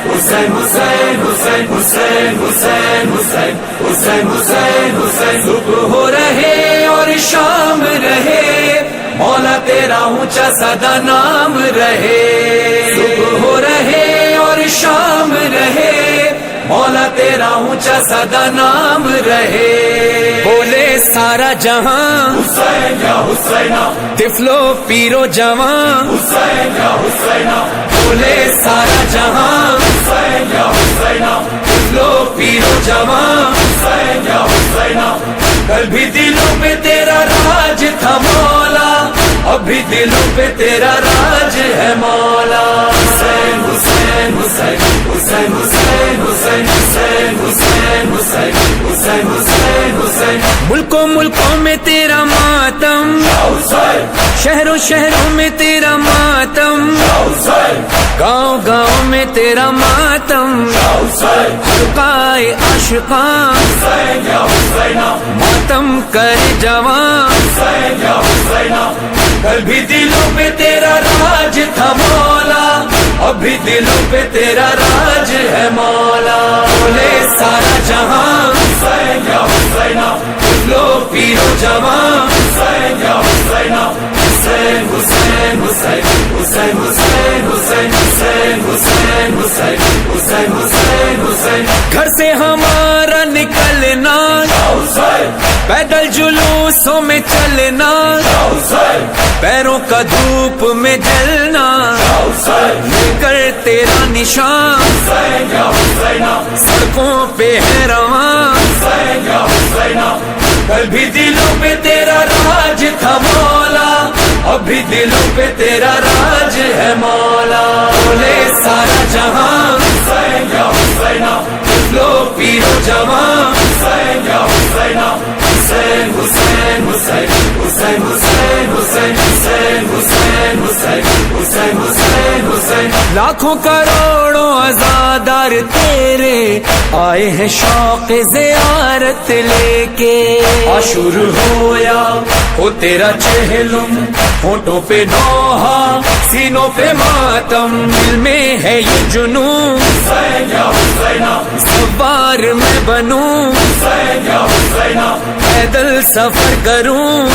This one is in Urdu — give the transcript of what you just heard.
حسین حسین حسین حسین حسین حسین حسین حسین حسین صبح ہو رہے اور شام رہے مولا تیرا اونچا سدا نام رہے صبح ہو رہے اور شام رہے مولا تیرا اونچا سدا نام رہے بولے سارا جہاں حسین یا حسینہ طفلو پیرو جوان حسین یا حسینہ بولے سارا جہاں حسین یا حسینہ طفلو پیرو جوان حسین یا حسینہ کل بھی دلوں پہ تیرا راج تھا مولا اب بھی دلوں پہ تیرا راج ہے مولا حسین حسین حسین حسین حسین حسین حسین حسین حسین حسین حسین حسین ملکوں میں تیرا ماتم حسین شہروں شہروں میں تیرا ماتم حسین گاؤں میں تیرا ماتم حسین حلقائے عاشقاں حسین یا حسینہ ماتم کر جوان حسین یا حسینہ کل بھی دلوں پہ تیرا راج تھا مولا اب بھی دلوں پہ تیرا راج ہے مولا بولے سارا جہاں حسین یا حسینہ لو پیرو جوان حسین یا حسینہ حسین حسین حسین حسین حسین حسین حسین حسین حسین حسین حسین حسین گھر سے ہمارا نکلنا حسین پیدل جلوسوں میں چلنا حسین پیروں کا دھوپ میں جلنا حسین لے کر تیرا نشان حسین یا حسینہ سڑکوں پہ ہے رواں حسین یا حسینہ کل بھی دلوں پہ تیرا راج تھا مولا اب بھی دلوں پہ تیرا راج ہے مولا بولے سارا جہاں حسین یا حسینہ لو پیرو جوان حسین یا حسینہ حسین حسین حسین حسین حسین حسین حسین حسین حسین حسین حسین حسین لاکھوں کروڑوں عزادار تیرے آئے ہیں شوق زیارت لے کے عاشور ہویا ہو تیرا چہلم ہونٹوں پہ نوحہ سینوں پہ ماتم دل میں ہے یہ جنون حسین یا حسینہ سوار میں بنوں حسین یا حسینہ پیدل سفر کروں